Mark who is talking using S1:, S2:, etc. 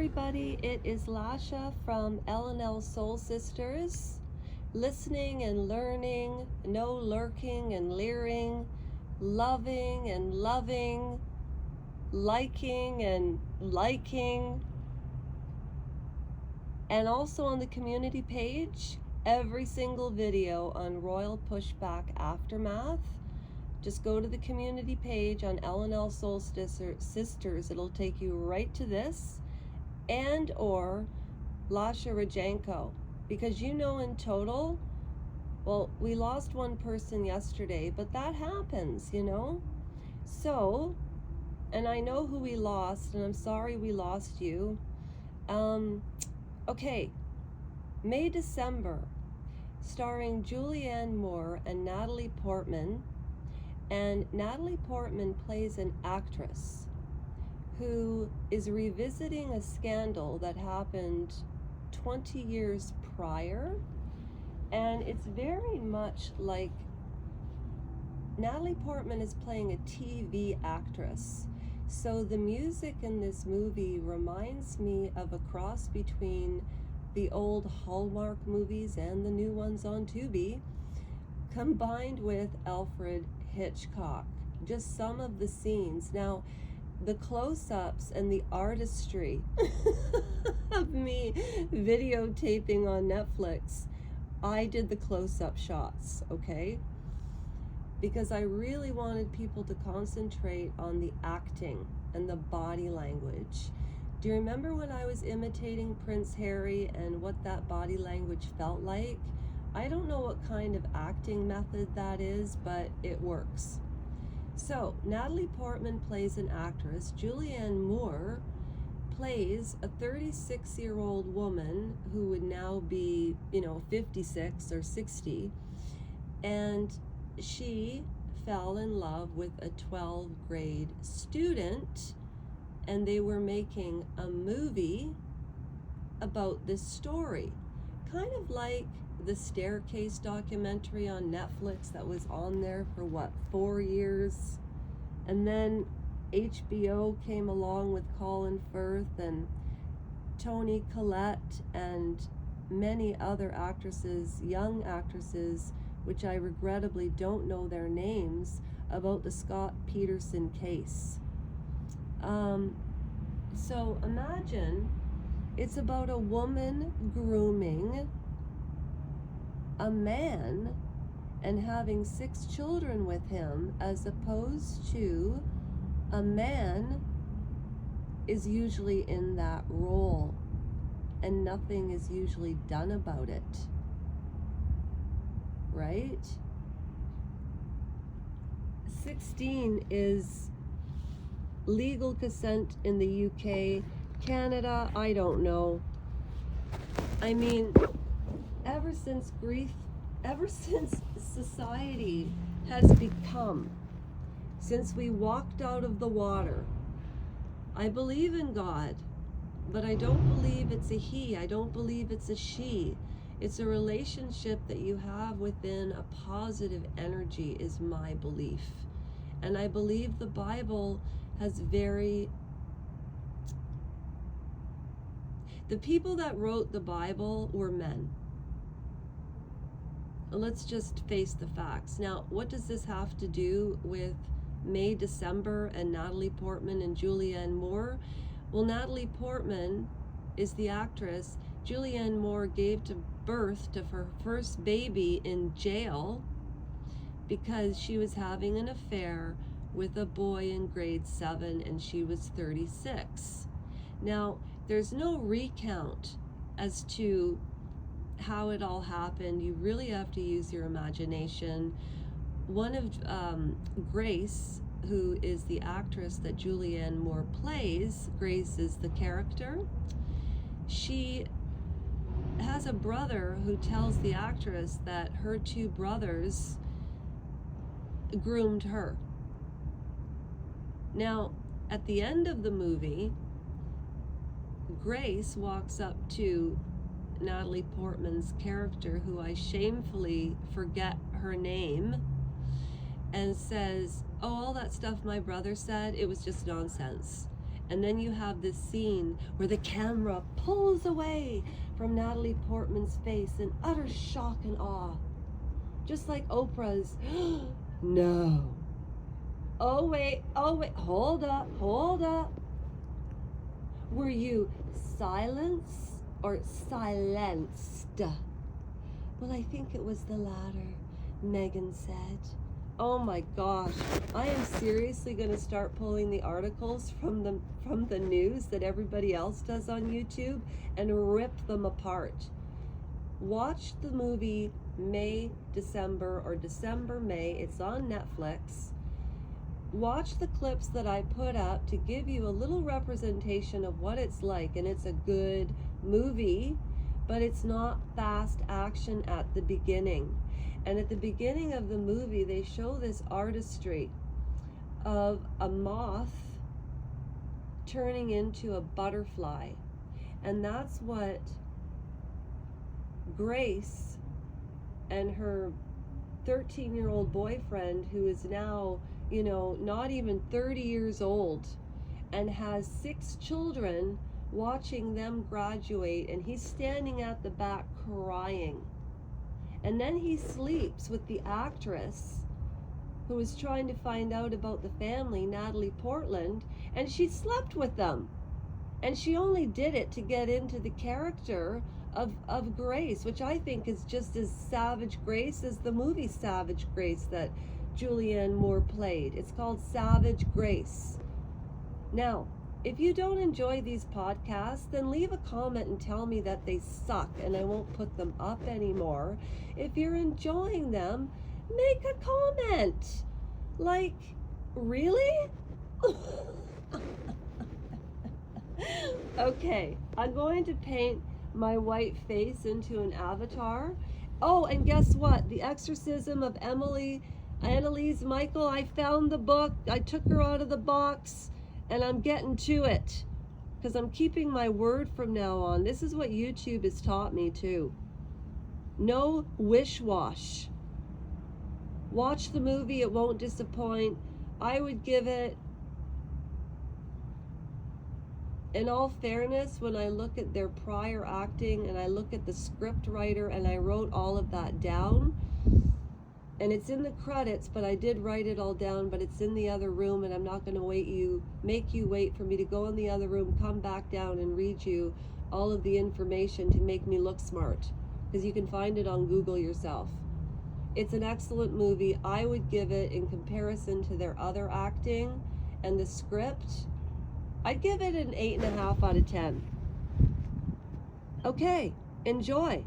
S1: everybody, it is Lasha from L&L Soul Sisters. Listening and learning, no lurking and leering, loving and loving, liking and liking. And also on the community page, every single video on Royal Pushback Aftermath. Just go to the community page on L&L Soul Sisters. It'll take you right to this, and or Lasha Rajenko, because you know in total, well, we lost one person yesterday, but that happens, you know? So, and I know who we lost, and I'm sorry we lost you. Okay, May December, starring Julianne Moore and Natalie Portman. And Natalie Portman plays an actress who is revisiting a scandal that happened 20 years prior. And it's very much like Natalie Portman is playing a TV actress. So the music in this movie reminds me of a cross between the old Hallmark movies and the new ones on Tubi, combined with Alfred Hitchcock. Just some of the scenes. Now, the close-ups and the artistry of me videotaping on Netflix, I did the close-up shots, okay? Because I really wanted people to concentrate on the acting and the body language. Do you remember when I was imitating Prince Harry and what that body language felt like? I don't know what kind of acting method that is, but it works. So, Natalie Portman plays an actress. Julianne Moore plays a 36-year-old woman who would now be, 56 or 60. And she fell in love with a 12th grade student, and they were making a movie about this story. Kind of like the Staircase documentary on Netflix that was on there for 4 years, and then HBO came along with Colin Firth and Toni Collette and many other actresses, young actresses, which I regrettably don't know their names, about the Scott Peterson case. So imagine it's about a woman grooming a man and having 6 children with him, as opposed to a man is usually in that role and nothing is usually done about it, right? 16 is legal consent in the UK. Canada, I don't know. I mean, ever since society has become, since we walked out of the water, I believe in God, but I don't believe it's a he, I don't believe it's a she. It's a relationship that you have within a positive energy is my belief. And I believe the Bible has the people that wrote the Bible were men. Let's just face the facts. Now, what does this have to do with May December and Natalie Portman and Julianne Moore? Well, Natalie Portman is the actress. Julianne Moore gave birth to her first baby in jail because she was having an affair with a boy in grade 7 and she was 36. Now, there's no recount as to how it all happened. You really have to use your imagination. One of Grace, who is the actress that Julianne Moore plays, Grace is the character, she has a brother who tells the actress that her 2 brothers groomed her. Now, at the end of the movie, Grace walks up to Natalie Portman's character, who I shamefully forget her name, and says, "Oh, all that stuff my brother said, it was just nonsense." And then you have this scene where the camera pulls away from Natalie Portman's face in utter shock and awe. Just like Oprah's, no. Oh wait, hold up. Were you silenced or silenced? Well, I think it was the latter, Megan said. Oh my gosh, I am seriously going to start pulling the articles from the news that everybody else does on YouTube and rip them apart. Watch the movie May, December, or December, May. It's on Netflix. Watch the clips that I put up to give you a little representation of what it's like, and it's a good movie, but it's not fast action at the beginning. And at the beginning of the movie, they show this artistry of a moth turning into a butterfly. And that's what Grace and her 13-year-old boyfriend, who is now, not even 30 years old and has 6 children, watching them graduate, and he's standing at the back crying. And then he sleeps with the actress who is trying to find out about the family, Natalie Portman, and she slept with them. And she only did it to get into the character of Grace, which I think is just as Savage Grace as the movie Savage Grace that Julianne Moore played. It's called Savage Grace. Now, if you don't enjoy these podcasts, then leave a comment and tell me that they suck and I won't put them up anymore. If you're enjoying them, make a comment. Like, really? Okay, I'm going to paint my white face into an avatar. Oh, and guess what? The Exorcism of Annalise Michael, I found the book. I took her out of the box. And I'm getting to it because I'm keeping my word from now on. This is what YouTube has taught me too. No wish-wash. Watch the movie, it won't disappoint. I would give it, in all fairness, when I look at their prior acting and I look at the script writer, and I wrote all of that down, and it's in the credits, but I did write it all down, but it's in the other room, and I'm not going to make you wait for me to go in the other room, come back down and read you all of the information to make me look smart, because you can find it on Google yourself. It's an excellent movie. I would give it, in comparison to their other acting and the script, I'd give it an 8.5 out of 10. Okay, enjoy.